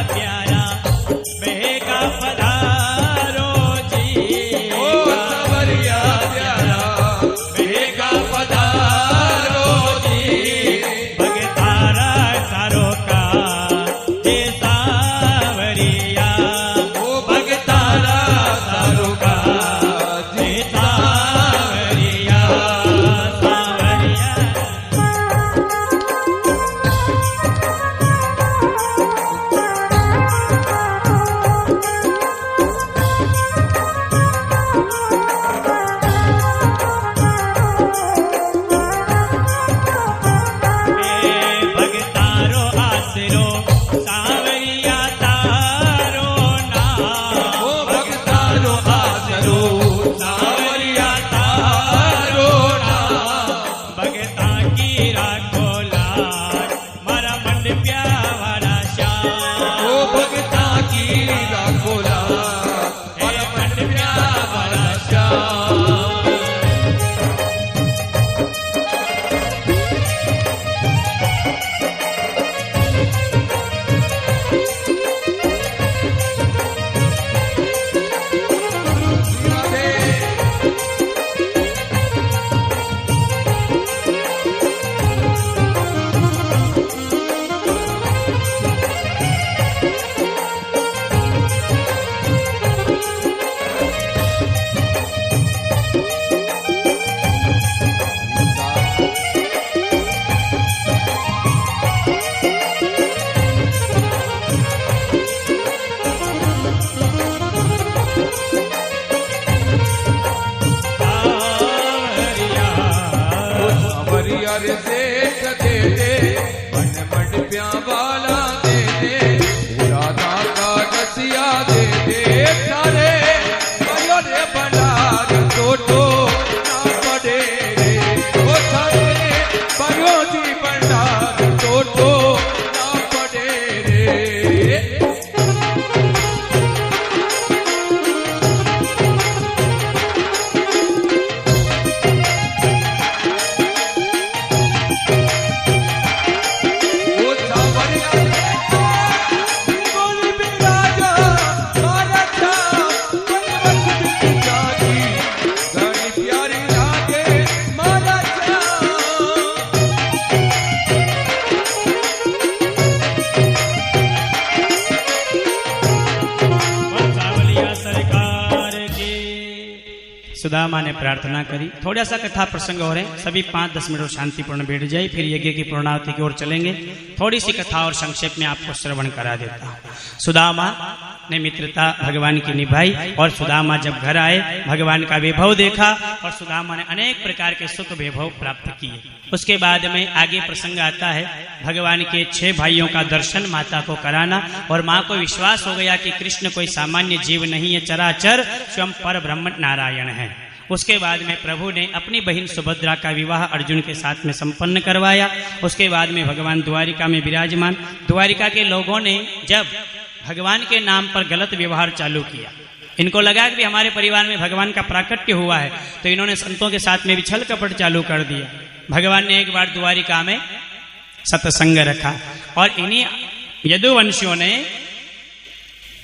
[SPEAKER 2] प्यारा बहेगा पधारो जी। सुदामा ने प्रार्थना करी। थोड़ा सा कथा प्रसंग हो रहे हैं, सभी 5-10 मिनट शांतिपूर्ण बैठ जाए, फिर यज्ञ की पूर्णाहुति की ओर चलेंगे। थोड़ी सी कथा और संक्षेप में आपको श्रवण करा देता हूँ। सुदामा ने मित्रता भगवान की निभाई और सुदामा जब घर आए भगवान का वैभव देखा और सुदामा ने अनेक प्रकार के सुख वैभव प्राप्त किए। उसके बाद में आगे प्रसंग आता है भगवान के 6 भाइयों का दर्शन माता को कराना, और माँ को विश्वास हो गया कि कृष्ण कोई सामान्य जीव नहीं है, चराचर स्वयं पर ब्रह्म नारायण है। उसके बाद में प्रभु ने अपनी बहन सुभद्रा का विवाह अर्जुन के साथ में संपन्न करवाया। उसके बाद में भगवान द्वारिका में विराजमान। द्वारिका के लोगों ने जब भगवान के नाम पर गलत व्यवहार चालू किया, इनको लगा कि हमारे परिवार में भगवान का प्राकट्य हुआ है, तो इन्होंने संतों के साथ में भी छल कपट चालू कर दिया। भगवान ने एक बार द्वारिका में सत्संग रखा और इन्हीं यदुवंशियों ने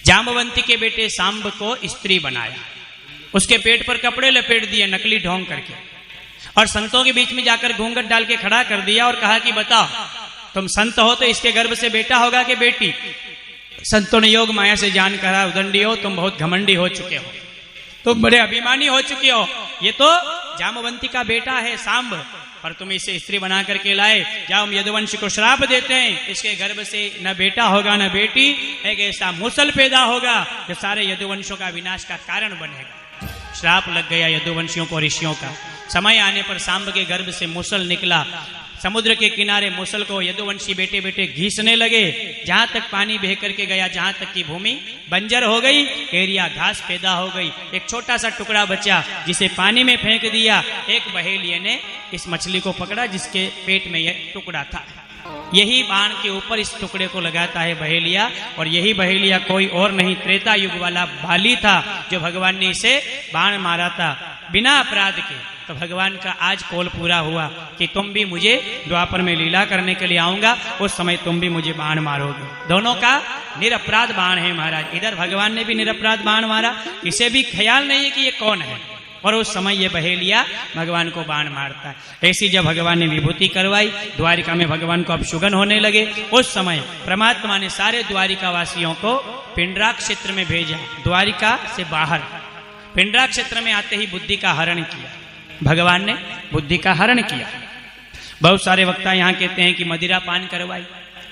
[SPEAKER 2] जामवंती के बेटे सांब को स्त्री बनाया, उसके पेट पर कपड़े लपेट दिए नकली ढोंग करके, और संतों के बीच में जाकर घूंघट डाल के खड़ा कर दिया और कहा कि बताओ तुम संत हो तो इसके गर्भ से बेटा होगा कि बेटी? संतों ने योग माया से जान करा, उदंडी हो तुम, बहुत घमंडी हो चुके हो, तुम बड़े अभिमानी हो चुके हो, ये तो जामवंती का बेटा है सांब, पर तुम इसे स्त्री बना करके लाए। जाओ हम यदुवंश को श्राप देते हैं, इसके गर्भ से न बेटा होगा न बेटी, एक ऐसा मूसल पैदा होगा जो सारे यदुवंशों का विनाश का कारण बनेगा। श्राप लग गया यदुवंशियों को, ऋषियों का। समय आने पर सांब के गर्भ से मूसल निकला। समुद्र के किनारे मूसल को यदुवंशी बेटे बेटे घीसने लगे, जहां तक पानी बह करके गया, जहां तक की भूमि बंजर हो गई, एरिया घास पैदा हो गई। एक छोटा सा टुकड़ा बचा जिसे पानी में फेंक दिया। एक बहेलिये ने इस मछली को पकड़ा जिसके पेट में यह टुकड़ा था। यही बाण के ऊपर इस टुकड़े को लगाता है बहेलिया, और यही बहेलिया कोई और नहीं, त्रेता युग वाला बाली था जो भगवान ने इसे बाण मारा था बिना अपराध के। तो भगवान का आज कॉल पूरा हुआ कि तुम भी मुझे द्वापर में लीला करने के लिए आऊंगा, उस समय तुम भी मुझे बाण मारोगे। दोनों का निरपराध बाण है महाराज। इधर भगवान ने भी निरपराध बाण मारा, इसे भी ख्याल नहीं है कि ये कौन है, और उस समय ये बहेलिया भगवान को बाण मारता है। ऐसी जब भगवान ने विभूति करवाई, द्वारिका में भगवान को अपशुगन होने लगे, उस समय परमात्मा ने सारे द्वारिका वासियों को पिंडरा क्षेत्र में भेजा। द्वारिका से बाहर पिंडरा क्षेत्र में आते ही बुद्धि का हरण किया, भगवान ने बुद्धि का हरण किया। बहुत सारे वक्ता यहाँ कहते हैं कि मदिरा पान करवाई,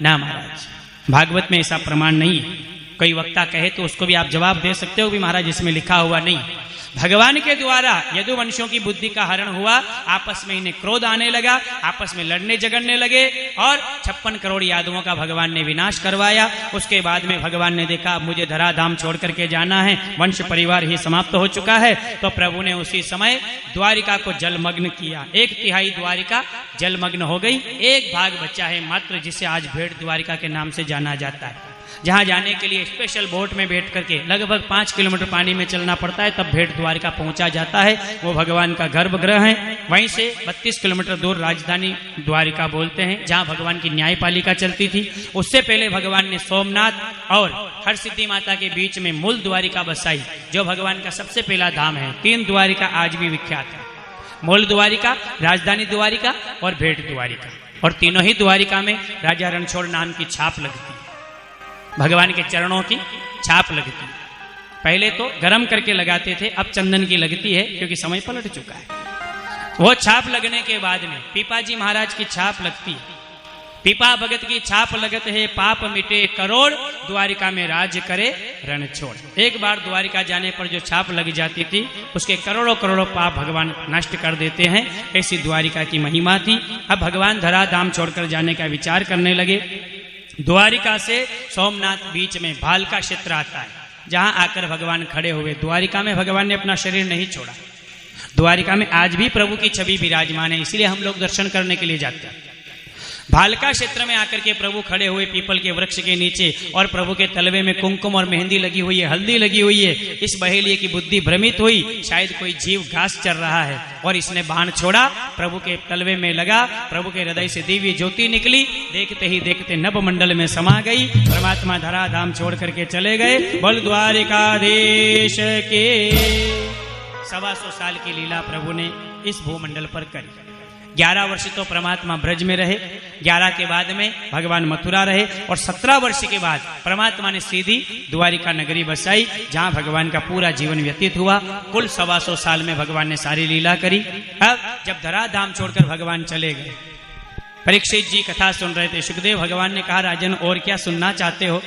[SPEAKER 2] ना महाराज, भागवत में ऐसा प्रमाण नहीं है। कोई वक्ता कहे तो उसको भी आप जवाब दे सकते हो भी महाराज इसमें लिखा हुआ नहीं। भगवान के द्वारा यदुवंशियों की बुद्धि का हरण हुआ, आपस में इन्हें क्रोध आने लगा, आपस में लड़ने झगड़ने लगे, और 56 करोड़ यादवों का भगवान ने विनाश करवाया। उसके बाद में भगवान ने देखा मुझे धराधाम छोड़ करके जाना है, वंश परिवार ही समाप्त हो चुका है, तो प्रभु ने उसी समय द्वारिका को जलमग्न किया। 1/3 द्वारिका जलमग्न हो गई, एक भाग बचा है मात्र, जिसे आज भेड़ द्वारिका के नाम से जाना जाता है। जहां जाने के लिए स्पेशल बोट में बैठ करके लगभग 5 किलोमीटर पानी में चलना पड़ता है, तब भेड़ द्वारिका पहुंचा जाता है। वो भगवान का गर्भगृह है। वहीं से 32 किलोमीटर दूर राजधानी द्वारिका बोलते हैं, जहां भगवान की न्यायपालिका चलती थी। उससे पहले भगवान ने सोमनाथ और हरसिद्धि माता के बीच में मूल द्वारिका बसाई, जो भगवान का सबसे पहला धाम है। 3 द्वारिका आज भी विख्यात है, मूल द्वारिका, राजधानी द्वारिका और भेड़ द्वारिका। और तीनों ही द्वारिका में राजा रणछोड़ नाम की छाप लगती है, भगवान के चरणों की छाप लगती है। पहले तो गरम करके लगाते थे, अब चंदन की लगती है क्योंकि समय पलट चुका है। वो छाप लगने के बाद में पीपाजी महाराज की छाप लगती है। पीपा भगत की छाप लगत है, पाप मिटे करोड़, द्वारिका में राज करे रणछोड़। एक बार द्वारिका जाने पर जो छाप लग जाती थी, उसके करोड़ों करोड़ों पाप भगवान नष्ट कर देते हैं। ऐसी द्वारिका की महिमा थी। अब भगवान धराधाम छोड़कर जाने का विचार करने लगे। द्वारिका से सोमनाथ बीच में भालका क्षेत्र आता है, जहां आकर भगवान खड़े हुए। द्वारिका में भगवान ने अपना शरीर नहीं छोड़ा। द्वारिका में आज भी प्रभु की छवि विराजमान है, इसलिए हम लोग दर्शन करने के लिए जाते हैं। भालका क्षेत्र में आकर के प्रभु खड़े हुए पीपल के वृक्ष के नीचे, और प्रभु के तलवे में कुमकुम और मेहंदी लगी हुई है, हल्दी लगी हुई है। इस बहेलिये की बुद्धि भ्रमित हुई, शायद कोई जीव घास चर रहा है, और इसने बाण छोड़ा, प्रभु के तलवे में लगा। प्रभु के हृदय से दिव्य ज्योति निकली, देखते ही देखते नभ मंडल में समा गई। परमात्मा धराधाम छोड़ करके चले गए। बोल द्वारिकाधीश के 125 साल की लीला प्रभु ने इस भूमंडल पर करी। 11 वर्ष तो परमात्मा ब्रज में रहे, 11 के बाद में भगवान मथुरा रहे और 17 वर्ष के बाद परमात्मा ने सीधी द्वारिका नगरी बसाई, जहां भगवान का पूरा जीवन व्यतीत हुआ। कुल 125 साल में भगवान ने सारी लीला करी। अब जब धराधाम छोड़कर भगवान चले गए, परीक्षित जी कथा सुन रहे थे। सुखदेव भगवान ने कहा, राजन और क्या सुनना चाहते हो?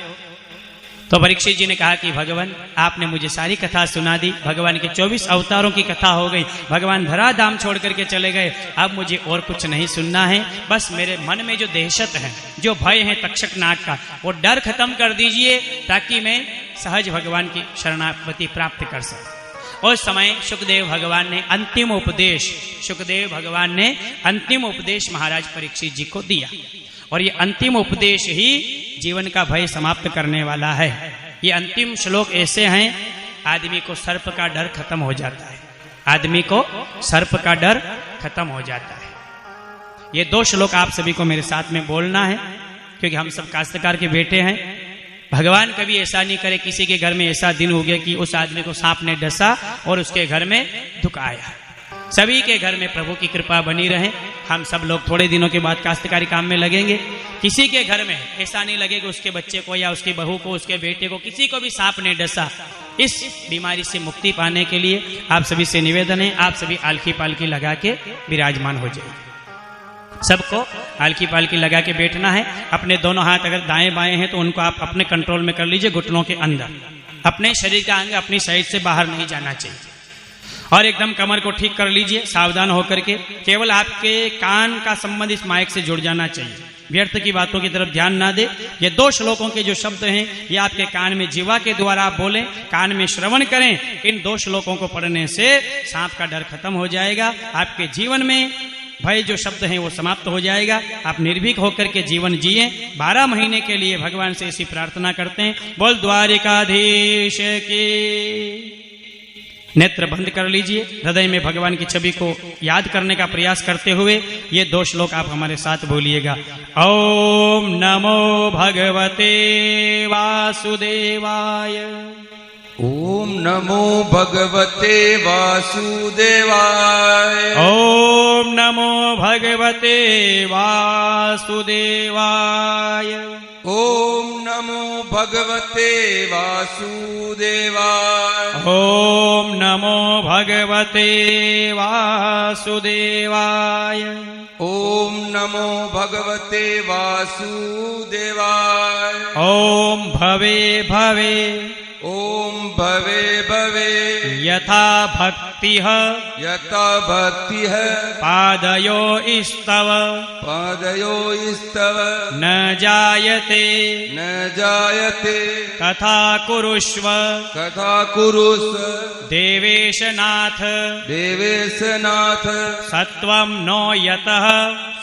[SPEAKER 2] तो परीक्षित जी ने कहा कि भगवान आपने मुझे सारी कथा सुना दी, भगवान के 24 अवतारों की कथा हो गई, भगवान धराधाम छोड़ करके चले गए, अब मुझे और कुछ नहीं सुनना है। बस मेरे मन में जो दहशत है, जो भय है तक्षक नाग का, वो डर खत्म कर दीजिए ताकि मैं सहज भगवान की शरणागति प्राप्त कर सकूं। उस समय सुखदेव भगवान ने अंतिम उपदेश महाराज परीक्षित जी को दिया और ये अंतिम उपदेश ही जीवन का भय समाप्त करने वाला है। ये अंतिम श्लोक ऐसे हैं, आदमी को सर्प का डर खत्म हो जाता है, आदमी को सर्प का डर खत्म हो जाता है। ये 2 श्लोक आप सभी को मेरे साथ में बोलना है, क्योंकि हम सब काश्तकार के बेटे हैं। भगवान कभी ऐसा नहीं करे किसी के घर में ऐसा दिन हो गया कि उस आदमी को सांप ने डसा और उसके घर में दुख आया। सभी के घर में प्रभु की कृपा बनी रहे। हम सब लोग थोड़े दिनों के बाद काश्तकारी काम में लगेंगे। किसी के घर में ऐसा नहीं लगे कि उसके बच्चे को या उसकी बहू को, उसके बेटे को, किसी को भी सांप ने डसा। इस बीमारी से मुक्ति पाने के लिए आप सभी से निवेदन है, आप सभी आलखी पालकी लगा के विराजमान हो जाइए। सबको आलकी पालकी लगा के बैठना है। अपने दोनों हाथ अगर दाएं बाएं हैं तो उनको आप अपने कंट्रोल में कर लीजिए, घुटनों के अंदर। अपने शरीर का अंग अपनी साइड से बाहर नहीं जाना चाहिए। और एकदम कमर को ठीक कर लीजिए सावधान होकर के। केवल आपके कान का संबंध इस माइक से जुड़ जाना चाहिए, व्यर्थ की बातों की तरफ ध्यान ना दे। ये 2 श्लोकों के जो शब्द हैं ये आपके कान में जीवा के द्वारा आप बोलें, कान में श्रवण करें। इन 2 श्लोकों को पढ़ने से सांप का डर खत्म हो जाएगा, आपके जीवन में भय जो शब्द हैं वो समाप्त हो जाएगा, आप निर्भीक होकर के जीवन जिए। 12 महीने के लिए भगवान से ऐसी प्रार्थना करते हैं। बोल द्वारिकाधीश की। नेत्र बंद कर लीजिए, हृदय में भगवान की छवि को याद करने का प्रयास करते हुए ये 2 श्लोक आप हमारे साथ बोलिएगा। ओम नमो भगवते वासुदेवाय।
[SPEAKER 3] ओम नमो भगवते वासुदेवाय।
[SPEAKER 2] ओम नमो भगवते वासुदेवाय।
[SPEAKER 3] ओम नमो भगवते वासुदेवाय।
[SPEAKER 2] ओम नमो भगवते वासुदेवाय।
[SPEAKER 3] ओम नमो भगवते वासुदेवाय।
[SPEAKER 2] ओम भवे भवे।
[SPEAKER 3] ओम भवे भवे।
[SPEAKER 2] यथा भक्तिः
[SPEAKER 3] यथा भक्तिः
[SPEAKER 2] पादयो स्तव
[SPEAKER 3] पादयो स्तव
[SPEAKER 2] न जायते
[SPEAKER 3] न जायते
[SPEAKER 2] तथा कुरुष्व
[SPEAKER 3] तथा कुरुष्व
[SPEAKER 2] देवेश नाथ
[SPEAKER 3] देवेश नाथ
[SPEAKER 2] सत्वं नो यतः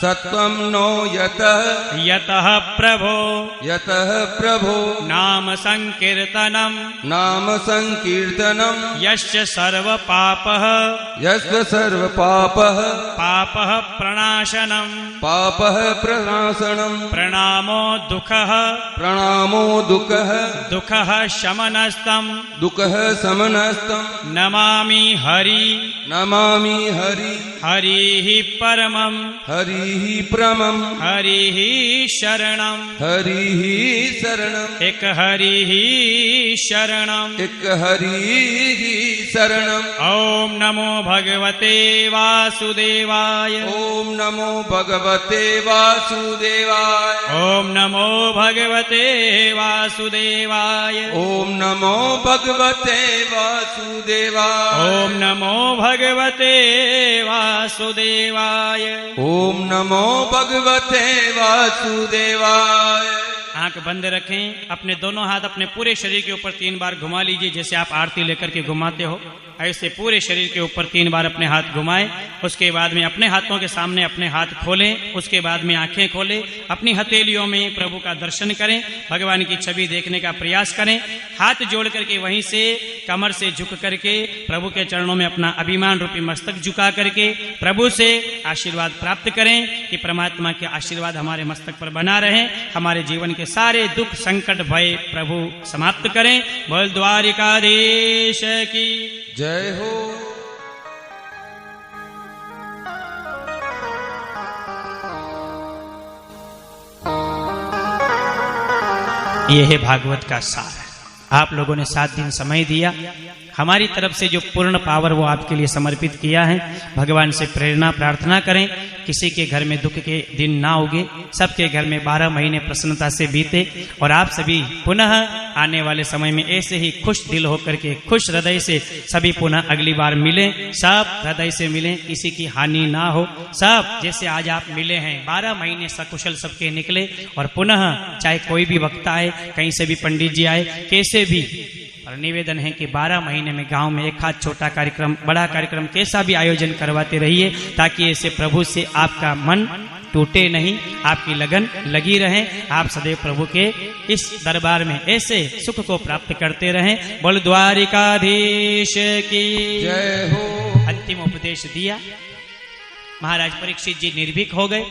[SPEAKER 3] सत्वं नो यतः
[SPEAKER 2] यतः प्रभो
[SPEAKER 3] यतः प्रभो
[SPEAKER 2] नाम संकीर्तनम्
[SPEAKER 3] नाम संकीर्तनम्
[SPEAKER 2] यश्च सर्व पापः
[SPEAKER 3] यस्य सर्व पापः
[SPEAKER 2] पापः प्रणाशनम्
[SPEAKER 3] पापः प्रणाशनम्
[SPEAKER 2] प्रणामो दुःखः
[SPEAKER 3] प्रणामो दुःखः
[SPEAKER 2] दुःखः शमनस्तम्
[SPEAKER 3] दुःखः शमनस्तम्
[SPEAKER 2] नमामि हरि
[SPEAKER 3] नमामि हरि
[SPEAKER 2] हरिः परमम्
[SPEAKER 3] हरिः परमम्
[SPEAKER 2] हरिः शरणम्
[SPEAKER 3] हरिः शरणम्
[SPEAKER 2] एक हरिः शरणम्
[SPEAKER 3] एक हरिः शरणम्।
[SPEAKER 2] ओम नमो भगवते वासुदेवाय।
[SPEAKER 3] ओम नमो भगवते वासुदेवाय।
[SPEAKER 2] ओम नमो भगवते वासुदेवाय।
[SPEAKER 3] ओम नमो भगवते वासुदेवाय।
[SPEAKER 2] ओम नमो भगवते वासुदेवाय।
[SPEAKER 3] ओम नमो भगवते वासुदेवाय।
[SPEAKER 2] आंख बंद रखें, अपने दोनों हाथ अपने पूरे शरीर के ऊपर 3 बार घुमा लीजिए, जैसे आप आरती लेकर के घुमाते हो ऐसे पूरे शरीर के ऊपर 3 बार अपने हाथ घुमाएं। उसके बाद में अपने हाथों के सामने अपने हाथ खोलें, उसके बाद में आंखें खोलें, अपनी हथेलियों में प्रभु का दर्शन करें, भगवान की छवि देखने का प्रयास करें। हाथ जोड़ करके वहीं से कमर से झुक करके प्रभु के चरणों में अपना अभिमान रूपी मस्तक झुका करके प्रभु से आशीर्वाद प्राप्त करें कि परमात्मा के आशीर्वाद हमारे मस्तक पर बना रहे, हमारे जीवन के सारे दुख संकट भय प्रभु समाप्त करें। बोल द्वारिकाधीश की
[SPEAKER 3] जय हो।
[SPEAKER 2] ये है भागवत का सार। आप लोगों ने 7 दिन समय दिया, हमारी तरफ से जो पूर्ण पावर वो आपके लिए समर्पित किया है। भगवान से प्रेरणा प्रार्थना करें, किसी के घर में दुख के दिन ना उगे, सबके घर में 12 महीने प्रसन्नता से बीते और आप सभी पुनः आने वाले समय में ऐसे ही खुश दिल होकर के, खुश हृदय से सभी पुनः अगली बार मिलें, सब हृदय से मिलें, किसी की हानि ना हो। सब जैसे आज आप मिले हैं, 12 महीने सकुशल सबके निकले और पुनः चाहे कोई भी वक्ता आए, कहीं से भी पंडित जी आए, कैसे भी, और निवेदन है कि 12 महीने में गांव में एक हाथ छोटा कार्यक्रम, बड़ा कार्यक्रम कैसा भी आयोजन करवाते रहिए, ताकि ऐसे प्रभु से आपका मन टूटे नहीं, आपकी लगन लगी रहे, आप सदैव प्रभु के इस दरबार में ऐसे सुख को प्राप्त करते रहें। बोल द्वारिकाधीश की
[SPEAKER 3] जय हो।
[SPEAKER 2] अंतिम उपदेश दिया, महाराज परीक्षित जी निर्भीक हो गए।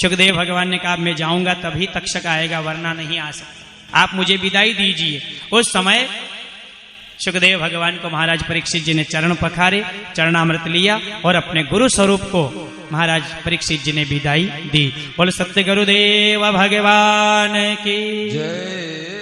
[SPEAKER 2] सुखदेव भगवान ने कहा मैं जाऊंगा तभी तक्षक आएगा, वरना नहीं आ सकता, आप मुझे विदाई दीजिए। उस समय सुखदेव भगवान को महाराज परीक्षित जी ने चरण पखारे, चरणामृत लिया और अपने गुरु स्वरूप को महाराज परीक्षित जी ने विदाई दी। बोल सत्य गुरुदेव भगवान की
[SPEAKER 3] जय।